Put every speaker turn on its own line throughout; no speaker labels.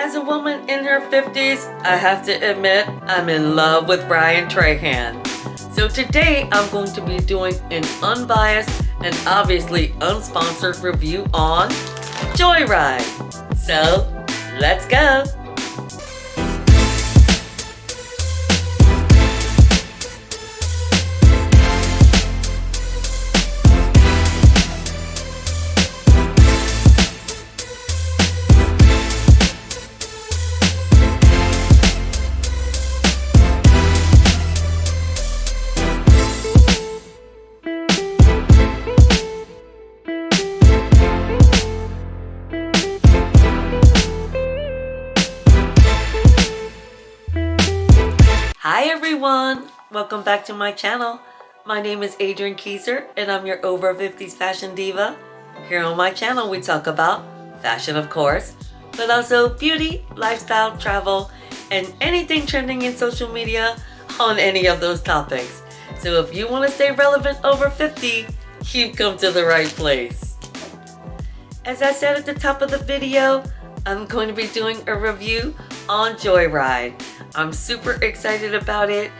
As a woman in her 50s, I have to admit I'm in love with Ryan Trahan. So today I'm going to be doing an unbiased and obviously unsponsored review on Joyride. So let's go. Hi everyone! Welcome back to my channel. My name is Adrienne Kieser and I'm your over 50s fashion diva. Here on my channel we talk about fashion, of course, but also beauty, lifestyle, travel, and anything trending in social media on any of those topics. So if you want to stay relevant over 50, you've come to the right place. As I said at the top of the video, I'm going to be doing a review on Joyride. I'm super excited about it,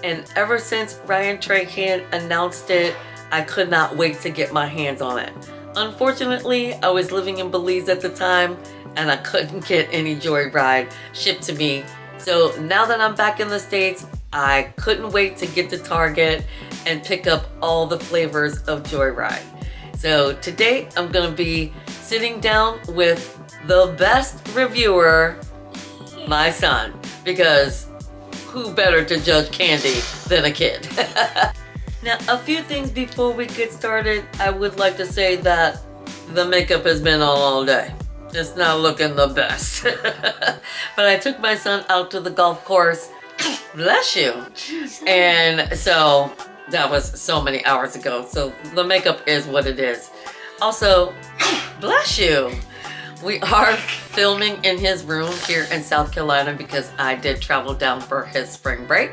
and ever since Ryan Trahan announced it, I could not wait to get my hands on it. Unfortunately, I was living in Belize at the time and I couldn't get any Joyride shipped to me. So now that I'm back in the States, I couldn't wait to get to Target and pick up all the flavors of Joyride. So today I'm going to be sitting down with the best reviewer, my son, because who better to judge candy than a kid? Now, a few things before we get started. I would like to say that the makeup has been on all day. It's not looking the best. But I took my son out to the golf course. Bless you. And so that was so many hours ago. So the makeup is what it is. Also, bless you. We are filming in his room here in South Carolina because I did travel down for his spring break.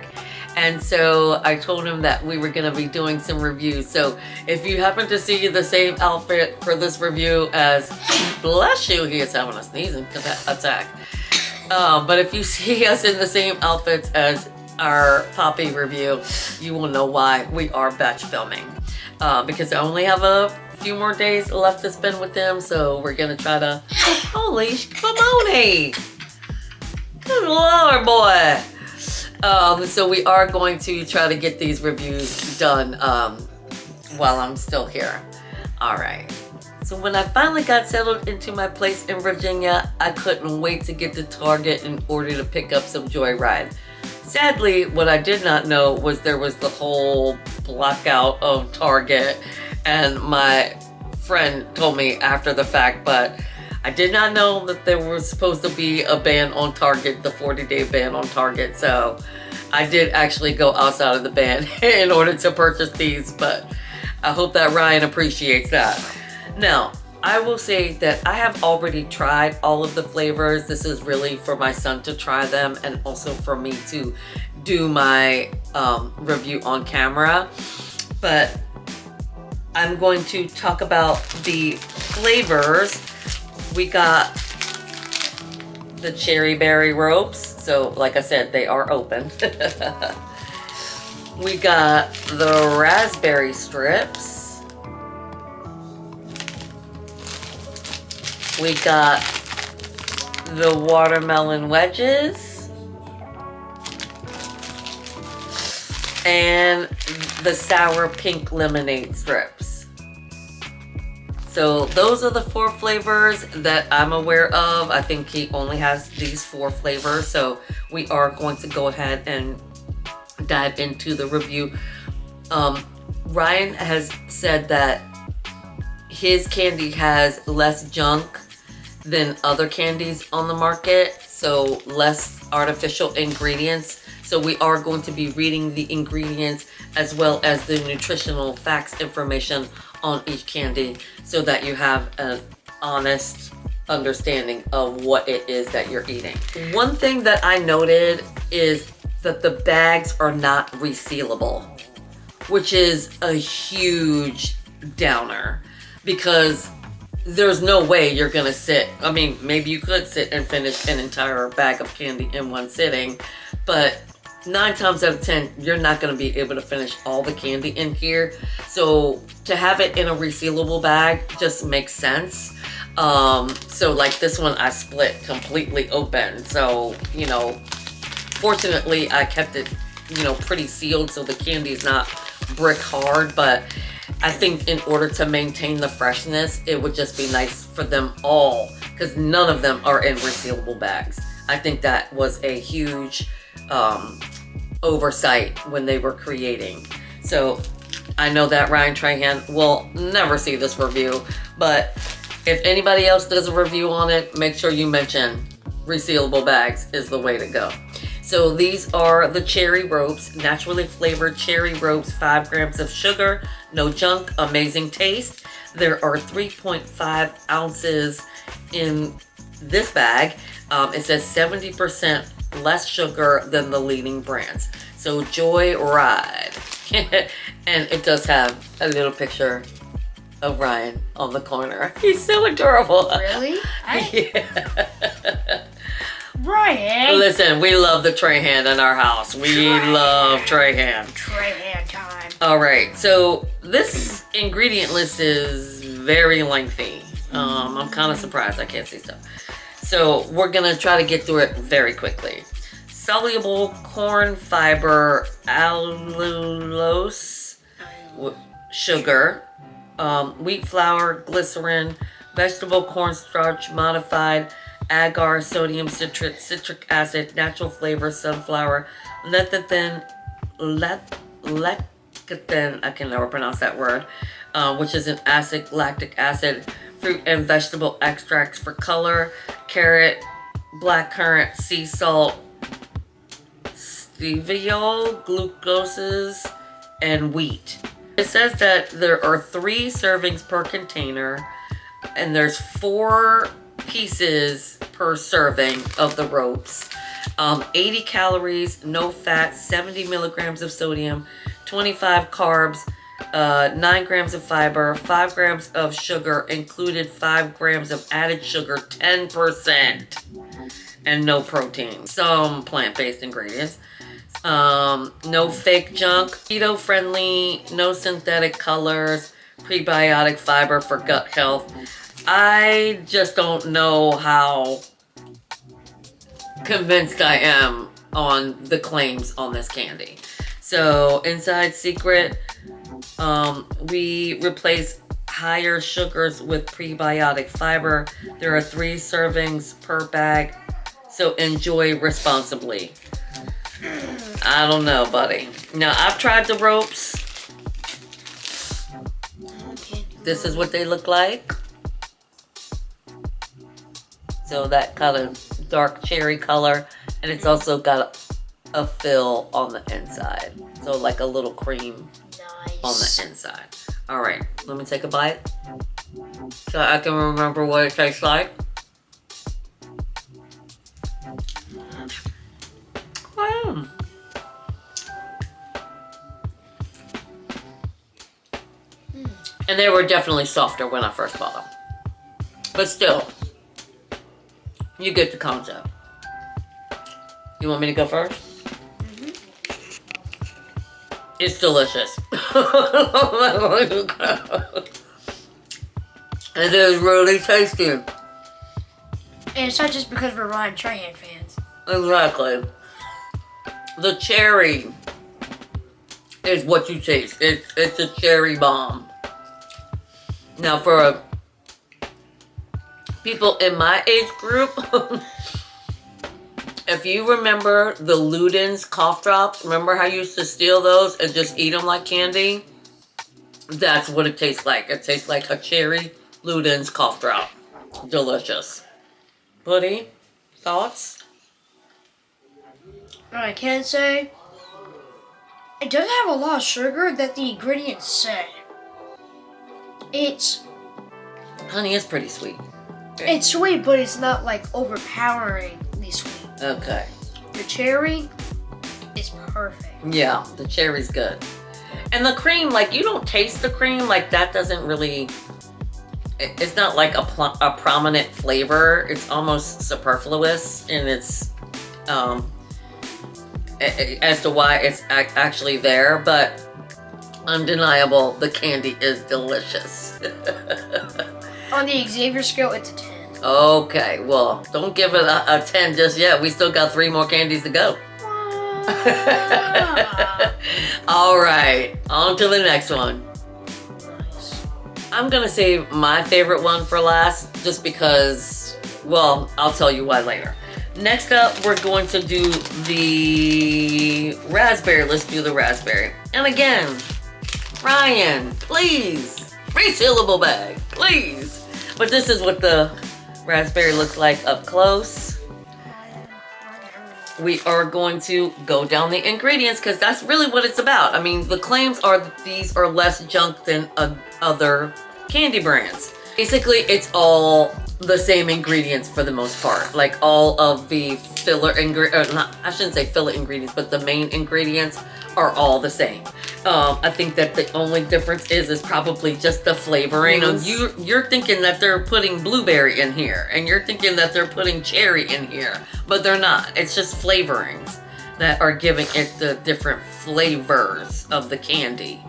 And so I told him that we were going to be doing some reviews. So if you happen to see the same outfit for this review as, bless you, he is having a sneezing attack. But if you see us in the same outfits as our Poppy review, you will know why we are batch filming. Because I only have a few more days left to spend with them, so we're gonna try to, holy Pomoni! Good Lord, boy! So we are going to try to get these reviews done while I'm still here. Alright, so when I finally got settled into my place in Virginia, I couldn't wait to get to Target in order to pick up some Joyride. Sadly, what I did not know was there was the whole blackout of Target, and my friend told me after the fact, but I did not know that there was supposed to be a ban on Target, the 40-day ban on Target, so I did actually go outside of the ban in order to purchase these, but I hope that Ryan appreciates that. Now, I will say that I have already tried all of the flavors. This is really for my son to try them and also for me to do my review on camera, but I'm going to talk about the flavors. We got the cherry berry ropes. So like I said, they are open. We got the raspberry strips. We got the watermelon wedges. And the sour pink lemonade strips. So those are the 4 flavors that I'm aware of. I think he only has these 4 flavors. So we are going to go ahead and dive into the review. Ryan has said that his candy has less junk than other candies on the market. So less artificial ingredients. So we are going to be reading the ingredients as well as the nutritional facts information on each candy so that you have an honest understanding of what it is that you're eating. One thing that I noted is that the bags are not resealable, which is a huge downer because there's no way you're gonna sit. I mean, maybe you could sit and finish an entire bag of candy in one sitting, but 9 times out of 10, you're not gonna be able to finish all the candy in here. So to have it in a resealable bag just makes sense. So like this one, I split completely open. So, you know, fortunately I kept it, you know, pretty sealed so the candy is not brick hard, but I think in order to maintain the freshness, it would just be nice for them all, because none of them are in resealable bags. I think that was a huge oversight when they were creating. So I know that Ryan Trahan will never see this review, but if anybody else does a review on it, make sure you mention resealable bags is the way to go. So these are the cherry ropes, naturally flavored cherry ropes, 5 grams of sugar, no junk, amazing taste. There are 3.5 ounces in this bag. It says 70% less sugar than the leading brands. So Joyride. And it does have a little picture of Ryan on the corner. He's so adorable.
Really?
Yeah.
Ryan.
Listen, we love the Trahan in our house. We love Trahan.
Trahan time.
All right, so this ingredient list is very lengthy. I'm kind of surprised I can't see stuff. So we're gonna try to get through it very quickly. Soluble corn fiber allulose sugar, wheat flour, glycerin, vegetable cornstarch modified, agar, sodium citrate, citric acid, natural flavor, sunflower, lecithin, I can never pronounce that word, which is an acid, lactic acid, fruit and vegetable extracts for color, carrot, blackcurrant, sea salt, stevia, glucoses, and wheat. It says that there are 3 servings per container, and there's 4 pieces per serving of the ropes. 80 calories, no fat, 70 milligrams of sodium, 25 carbs, 9 grams of fiber, 5 grams of sugar, included 5 grams of added sugar, 10%, and no protein. Some plant-based ingredients. No fake junk, keto friendly, no synthetic colors, prebiotic fiber for gut health. I just don't know how convinced I am on the claims on this candy. So inside secret, we replace higher sugars with prebiotic fiber. There are 3 servings per bag, so enjoy responsibly. I don't know, buddy. Now, I've tried the ropes. This is what they look like. So that kind of dark cherry color, and it's also got a fill on the inside. So like a little cream on the inside. All right, let me take a bite so I can remember what it tastes like. Wow. And they were definitely softer when I first bought them. But still, you get the concept. You want me to go first? Mm-hmm. It's delicious. It is really tasty.
And it's not just because we're Ryan Trahan fans.
Exactly. The cherry is what you taste. It's a cherry bomb. Now for people in my age group, if you remember the Luden's cough drops, remember how you used to steal those and just eat them like candy? That's what it tastes like. It tastes like a cherry Luden's cough drop. Delicious. Buddy, thoughts?
I can say it doesn't have a lot of sugar that the ingredients say.
Honey, it's pretty sweet.
It's sweet, but it's not like overpoweringly sweet.
Okay.
The cherry is perfect.
Yeah, the cherry's good. And the cream, like, you don't taste the cream, like, that doesn't really it's not like a prominent flavor. It's almost superfluous in its as to why it's actually there, but undeniable, the candy is delicious.
On the Xavier scale, it's a 10.
Okay, well, don't give it a 10 just yet. We still got 3 more candies to go. All right, on to the next one.
Nice.
I'm gonna save my favorite one for last, just because, well, I'll tell you why later. Next up, we're going to do the raspberry. Let's do the raspberry. And again, Ryan, please, resealable bag, please. But this is what the raspberry looks like up close. We are going to go down the ingredients because that's really what it's about. I mean, the claims are that these are less junk than other candy brands. Basically, it's all the same ingredients for the most part. Like all of the filler ingredients, I shouldn't say filler ingredients, but the main ingredients are all the same. I think that the only difference is probably just the flavoring. You're thinking that they're putting blueberry in here, and you're thinking that they're putting cherry in here, but they're not. It's just flavorings that are giving it the different flavors of the candy.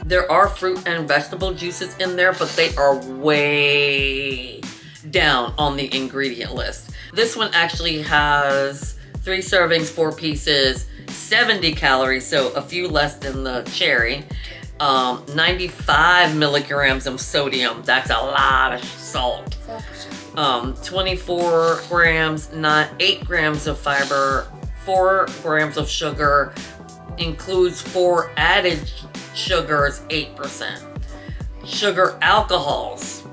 There are fruit and vegetable juices in there, but they are way down on the ingredient list. This one actually has 3 servings, 4 pieces, 70 calories, so a few less than the cherry. 95 milligrams of sodium. That's a lot of salt. 24 grams, 8 grams of fiber, 4 grams of sugar, includes 4 added sugars, 8%. Sugar alcohols.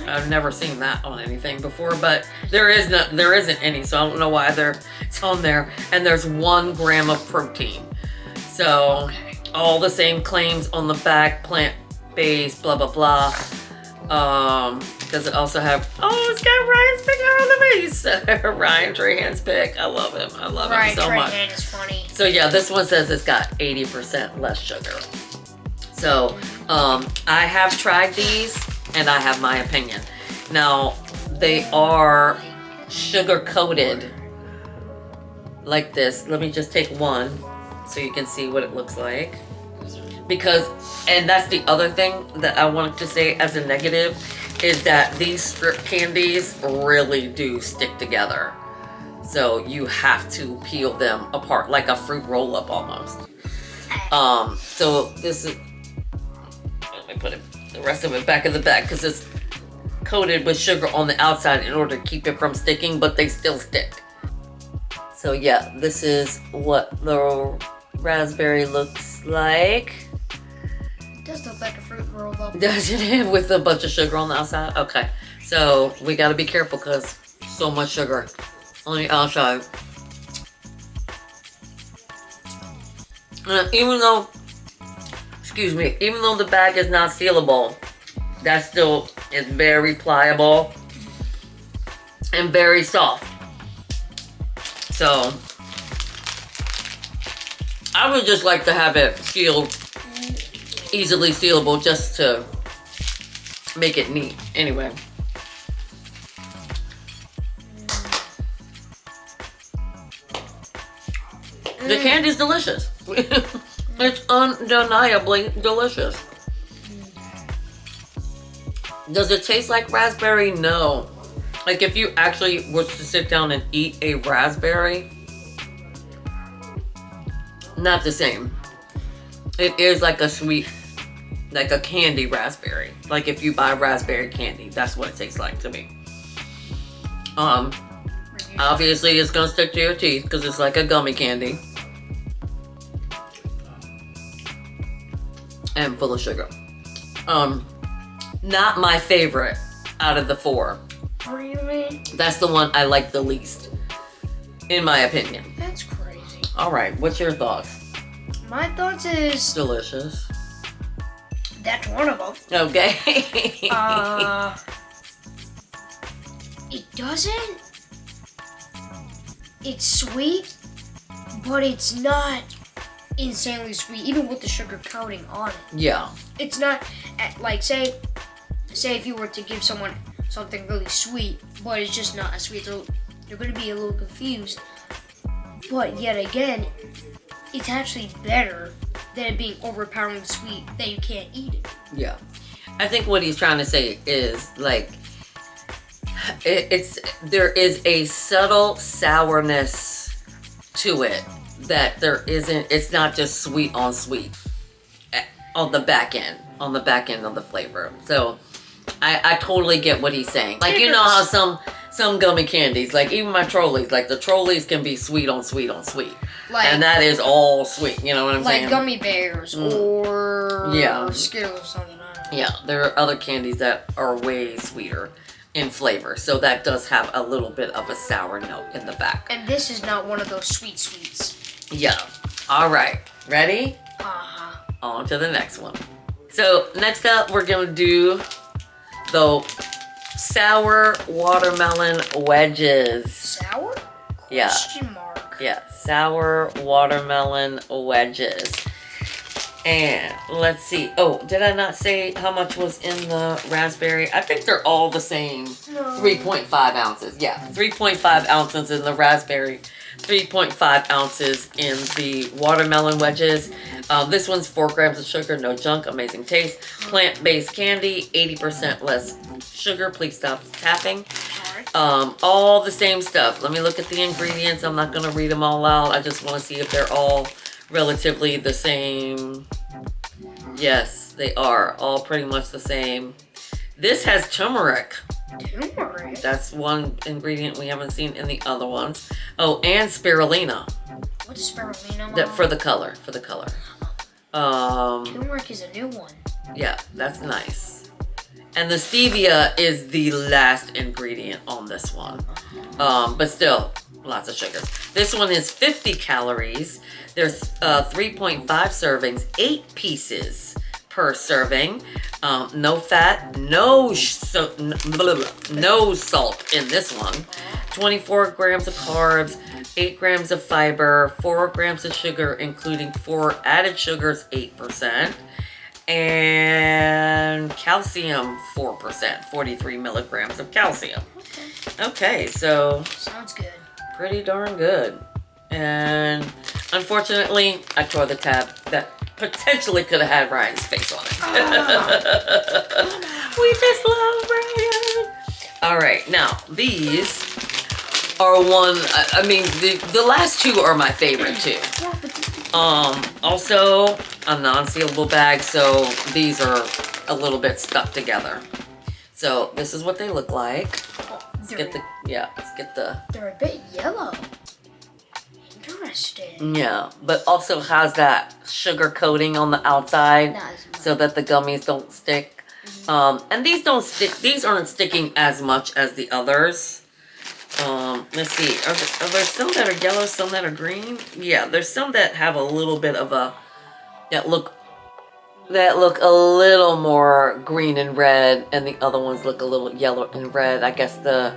I've never seen that on anything before, but there isn't any, so I don't know why it's on there. And there's 1 gram of protein. So all the same claims on the back, plant-based, blah blah blah. Does it also have? Oh, it's got Ryan's picture on the base. Ryan Trahan's pick. I love him. I love him so much.
Ryan Trahan is funny.
So yeah, this one says it's got 80% less sugar. So I have tried these, and I have my opinion. Now, they are sugar coated like this. Let me just take one so you can see what it looks like. Because, and that's the other thing that I wanted to say as a negative, is that these strip candies really do stick together. So you have to peel them apart like a fruit roll-up almost. So this is, let me put the rest of it back in the bag because it's coated with sugar on the outside in order to keep it from sticking, but they still stick. So yeah, this is what the raspberry looks like.
It does look like a fruit roll up.
Does it? With a bunch of sugar on the outside? Okay. So we gotta be careful because so much sugar on the outside. Even though the bag is not sealable, that still is very pliable and very soft. So I would just like to have it sealed, easily sealable, just to make it neat. Anyway. The candy's delicious. It's undeniably delicious. Does it taste like raspberry? No. Like if you actually were to sit down and eat a raspberry, not the same. It is like a sweet, like a candy raspberry. Like if you buy raspberry candy, that's what it tastes like to me. Obviously it's gonna stick to your teeth because it's like a gummy candy. And full of sugar. Not my favorite out of the 4.
Really?
That's the one I like the least, in my opinion.
That's crazy.
All right, what's your thoughts?
My thoughts is
Delicious.
that's one of them.
Okay.
It doesn't. It's sweet, but it's not insanely sweet, even with the sugar coating on it.
Yeah.
It's not like, say, say if you were to give someone something really sweet, but it's just not as sweet, they're going to be a little confused. But yet again, it's actually better than it being overpoweringly sweet that you can't eat it.
Yeah. I think what he's trying to say is like, there is a subtle sourness to it that there isn't. It's not just sweet on sweet on the back end of the flavor. So I totally get what he's saying. Like, you know how some gummy candies, like even my Trolleys, like the Trolleys can be sweet on sweet on sweet, like, and that is all sweet. You know what I'm saying?
Like gummy bears or Skittles or something.
Yeah, there are other candies that are way sweeter in flavor, so that does have a little bit of a sour note in the back.
And this is not one of those sweets.
Yeah. All right. Ready?
Uh-huh.
On to the next one. So next up, we're gonna do the sour watermelon wedges.
Sour?
Yeah.
Question mark.
Yeah, sour watermelon wedges. And let's see. Oh, did I not say how much was in the raspberry? I think they're all the same.
No.
3.5 ounces. Yeah, 3.5 ounces in the raspberry. 3.5 ounces in the watermelon wedges. This one's 4 grams of sugar, no junk, amazing taste. Plant-based candy, 80% less sugar. Please stop tapping. All the same stuff. Let me look at the ingredients. I'm not going to read them all out. I just want to see if they're all relatively the same. Yes, they are all pretty much the same. This has turmeric.
Turmeric?
That's one ingredient we haven't seen in the other ones. Oh, and spirulina.
What's spirulina?
That for the color.
Turmeric is a new one.
Yeah, that's nice. And the stevia is the last ingredient on this one. But still, lots of sugars. This one is 50 calories. There's 3.5 servings, 8 pieces per serving. No fat, no salt in this one. 24 grams of carbs, 8 grams of fiber, 4 grams of sugar, including 4 added sugars, 8%. And calcium, 4%, 43 milligrams of calcium. Okay, so
sounds good.
Pretty darn good. And unfortunately, I tore the tab that potentially could have had Ryan's face on it. We just love Ryan. All right, now these are the last two are my favorite too. Also a non-sealable bag, so these are a little bit stuck together. So this is what they look like. They're
a bit yellow. Interesting.
Yeah, but also has that sugar coating on the outside so that the gummies don't stick. And these don't stick. These aren't sticking as much as the others. Let's see. Are there some that are yellow, some that are green? Yeah, there's some that have a little bit of that look a little more green and red, and the other ones look a little yellow and red. I guess the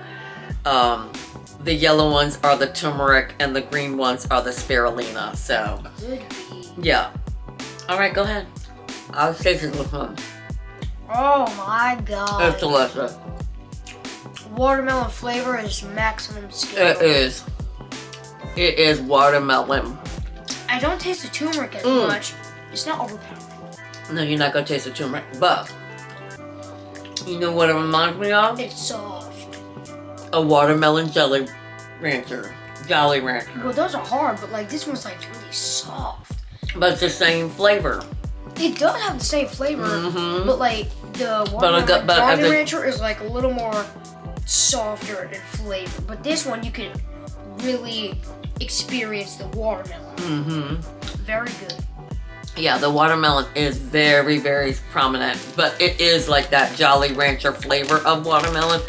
yellow ones are the turmeric and the green ones are the spirulina. So, yeah. All right, go ahead. I'll taste it with one.
Oh my god.
It's delicious.
Watermelon flavor is maximum scale.
It is. It is watermelon.
I don't taste the turmeric as much. It's not overpowering.
No, you're not gonna taste the turmeric, but you know what it reminds me of?
It's soft.
A watermelon Jolly Rancher.
Well, those are hard, but like this one's like really soft.
But it's the same flavor.
It does have the same flavor, but like the watermelon Jolly Rancher is like a little more softer in flavor. But this one you can really experience the watermelon. Very good.
Yeah, the watermelon is very, very prominent, but it is like that Jolly Rancher flavor of watermelon.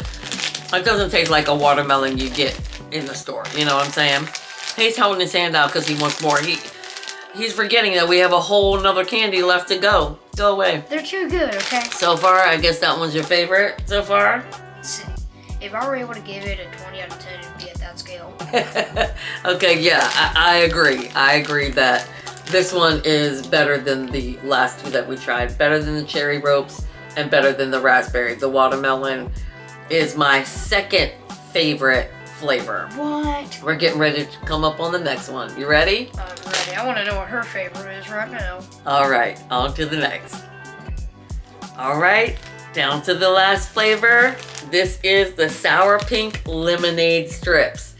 It doesn't taste like a watermelon you get in the store. You know what I'm saying? He's holding his hand out because he wants more. He's forgetting that we have a whole nother candy left to go. Go away.
They're too good, okay?
So far, I guess that one's your favorite so far?
If I were able to give it a 20 out of 10, it'd be at that scale.
Okay, yeah, I agree. I agree that this one is better than the last two that we tried. Better than the cherry ropes and better than the raspberry. The watermelon is my second favorite flavor.
What?
We're getting ready to come up on the next one. You ready?
I'm ready. I want to know what her favorite is right now.
All right, on to the next. All right, down to the last flavor. This is the sour pink lemonade strips.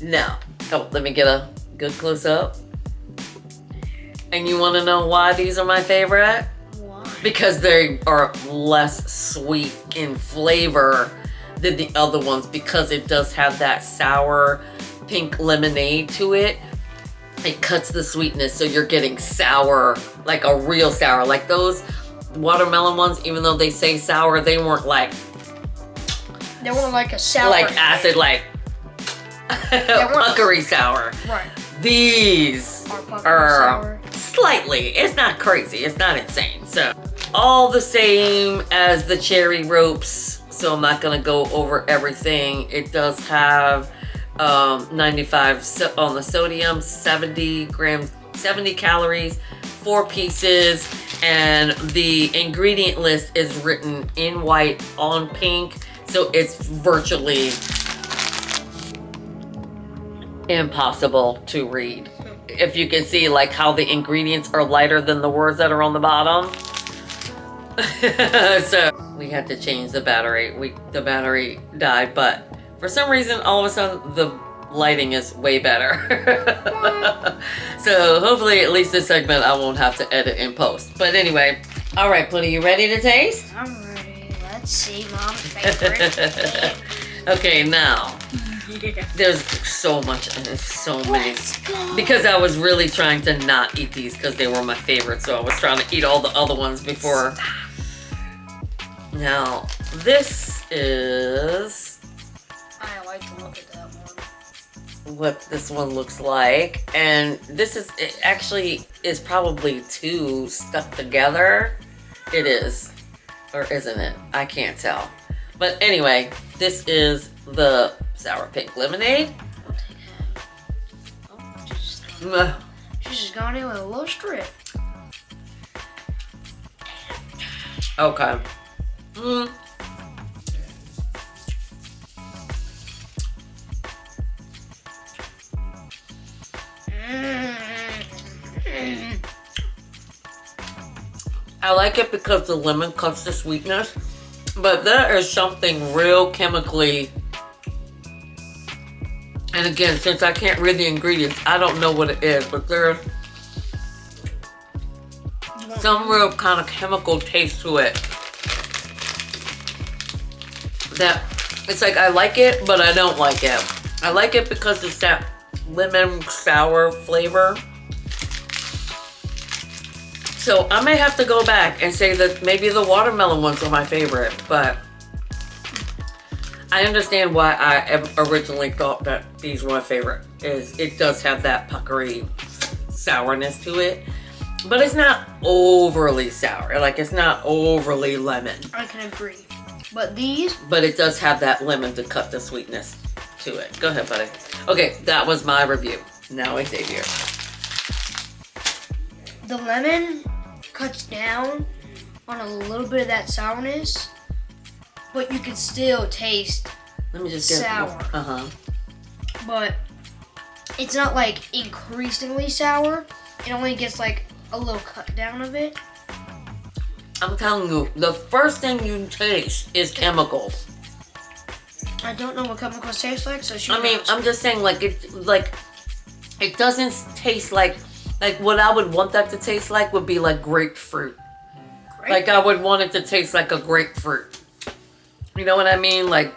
Now, let me get a good close up. And you want to know why these are my favorite?
Why?
Because they are less sweet in flavor than the other ones, because it does have that sour pink lemonade to it. It cuts the sweetness, so you're getting sour, like a real sour. Like those watermelon ones, even though they say sour, they weren't like...
They weren't like a sour.
Like acid, like puckery sour.
Right.
These are slightly, it's not crazy, it's not insane. So all the same as the cherry ropes, so I'm not gonna go over everything. It does have 95 on the sodium, 70 grams, 70 calories, 4 pieces, and the ingredient list is written in white on pink, so it's virtually impossible to read. If you can see like how the ingredients are lighter than the words that are on the bottom. So we had to change the battery. The battery died, but for some reason all of a sudden the lighting is way better. So hopefully at least this segment I won't have to edit in post. But anyway, all right, Putty, you ready to taste?
I'm ready. Let's see Mom's favorite.
Okay, now
Yeah.
there's so much and there's so many.
Let's go.
Because I was really trying to not eat these because they were my favorite, so I was trying to eat all the other ones before. Now, this is
I like to look at that one.
what this one looks like, and this is, it actually is probably 2 stuck together. It is, or isn't it? I can't tell. But anyway, this is the sour pink lemonade.
Oh, she's
Mwah.
just gone in with a little strip.
Okay. Mm. I like it because the lemon cuts the sweetness, but there is something real chemically, and again, since I can't read the ingredients, I don't know what it is, but there's some real kind of chemical taste to it that it's like I like it, but I don't like it. I like it because it's that lemon sour flavor. So I may have to go back and say that maybe the watermelon ones are my favorite, but I understand why I originally thought that these were my favorite. Is it does have that puckery sourness to it, but it's not overly sour. Like it's not overly lemon.
I can agree. But these?
But it does have that lemon to cut the sweetness to it. Go ahead, buddy. Okay, that was my review. Now Xavier.
The lemon cuts down on a little bit of that sourness, but you can still taste
Let me just get
sour.
But
it's not like increasingly sour. It only gets like a little cut down of it.
I'm telling you, the first thing you taste is chemicals.
I don't know what chemicals taste like, so she
I mean,
knows.
I'm just saying, like it doesn't taste like what I would want that to taste like would be like grapefruit. Like I would want it to taste like a grapefruit. You know what I mean? Like,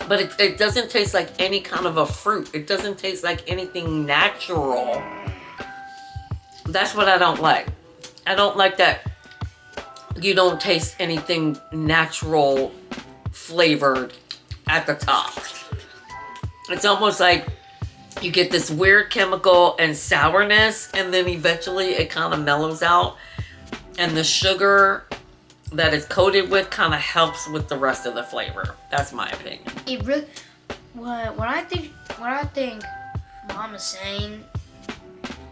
but it doesn't taste like any kind of a fruit. It doesn't taste like anything natural. That's what I don't like. I don't like that you don't taste anything natural flavored at the top. It's almost like you get this weird chemical and sourness, and then eventually it kind of mellows out, and the sugar that it's coated with kind of helps with the rest of the flavor. That's my opinion.
It really, what I think Mom is saying,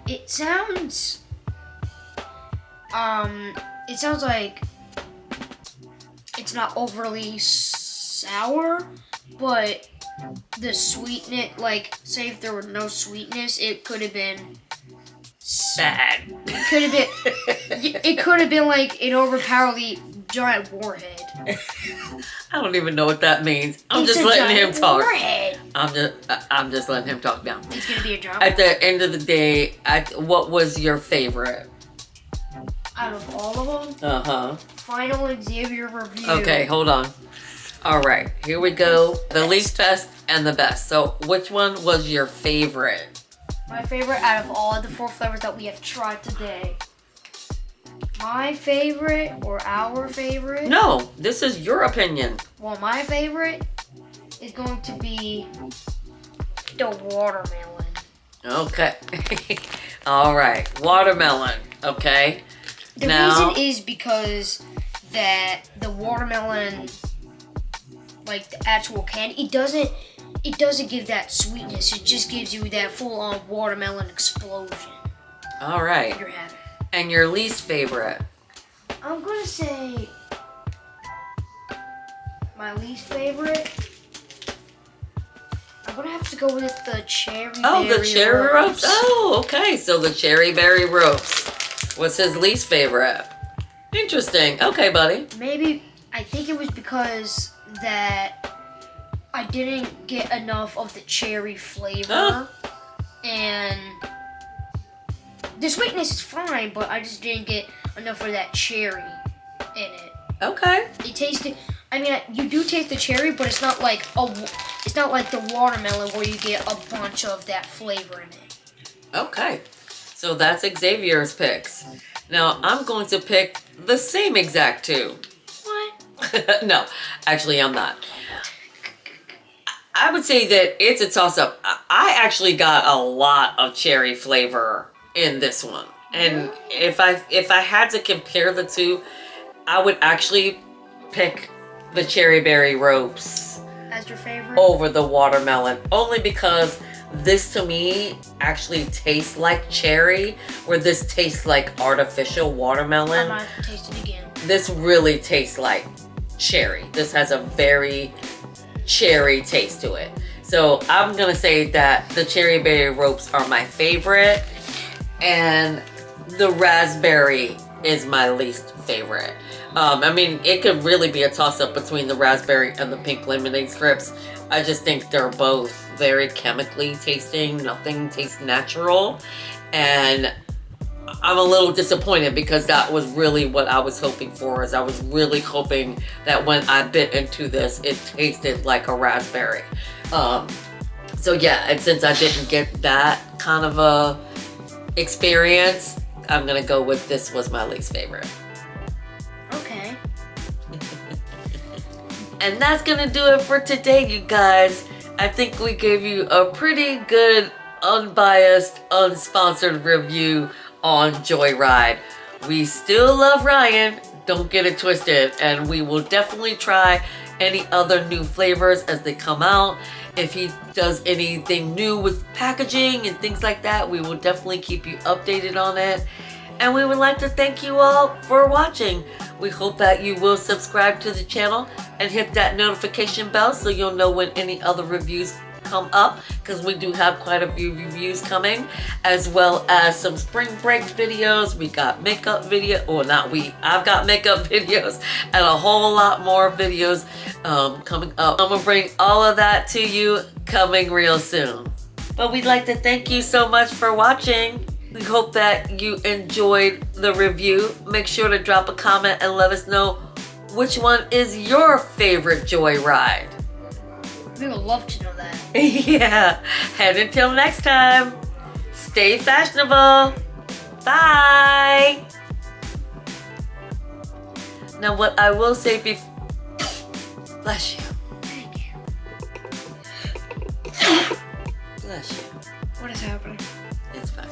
it sounds like it's not overly sour, but the sweetness, like, say if there were no sweetness, it could have been
bad.
It could have been like an overpoweringly giant warhead.
I don't even know what that means. I'm just letting him talk.
Warhead.
I'm just letting him talk now.
It's gonna be a drama.
At the end of the day, what was your favorite?
Out of all of them?
Uh-huh.
Final Xavier review.
Okay, hold on. All right, here we go. The least best and the best. So which one was your favorite?
My favorite out of all of the 4 flavors that we have tried today. My favorite or our favorite?
No, this is your opinion.
Well, my favorite is going to be the watermelon.
Okay. All right, watermelon. Okay.
The reason is because that the watermelon, like the actual candy, it doesn't give that sweetness. It just gives you that full-on watermelon explosion.
All right.
You're having.
And your least favorite?
I'm gonna say my least favorite. I'm gonna have to go with the cherry.
Oh, the cherry ropes. Oh, okay. So the cherry berry ropes was his least favorite. Interesting. Okay, buddy.
Maybe I think it was because that I didn't get enough of the cherry flavor, and the sweetness is fine, but I just didn't get enough of that cherry in it.
Okay.
It tasted. I mean, you do taste the cherry, but it's not like it's not like the watermelon where you get a bunch of that flavor in it.
Okay. So that's Xavier's picks. Now I'm going to pick the same exact 2.
What?
No, actually I'm not. I would say that it's a toss-up. I actually got a lot of cherry flavor in this one. And if I had to compare the 2, I would actually pick the cherry berry ropes
as your favorite
over the watermelon, only because this to me actually tastes like cherry, where this tastes like artificial watermelon.
I'm not tasting again.
This really tastes like cherry. This has a very cherry taste to it. So I'm gonna say that the cherry berry ropes are my favorite, and the raspberry is my least favorite. I mean, it could really be a toss-up between the raspberry and the pink lemonade strips. I just think they're both very chemically tasting. Nothing tastes natural. And I'm a little disappointed because that was really what I was hoping for. Is I was really hoping that when I bit into this, it tasted like a raspberry. So yeah, and since I didn't get that kind of a experience, I'm gonna go with this was my least favorite.
Okay.
And that's gonna do it for today, you guys. I think we gave you a pretty good, unbiased, unsponsored review on Joyride. We still love Ryan, don't get it twisted, and we will definitely try any other new flavors as they come out. If he does anything new with packaging and things like that, we will definitely keep you updated on it. And we would like to thank you all for watching. We hope that you will subscribe to the channel and hit that notification bell so you'll know when any other reviews come up, because we do have quite a few reviews coming, as well as some spring break videos. We got makeup video, or not we, I've got makeup videos and a whole lot more videos coming up. I'm gonna bring all of that to you coming real soon. But we'd like to thank you so much for watching. We hope that you enjoyed the review. Make sure to drop a comment and let us know which one is your favorite Joyride.
We would love to know that.
Yeah. And until next time, stay fashionable. Bye. Now what I will say before... Bless you.
Thank you.
Bless you.
What is happening?
It's fine.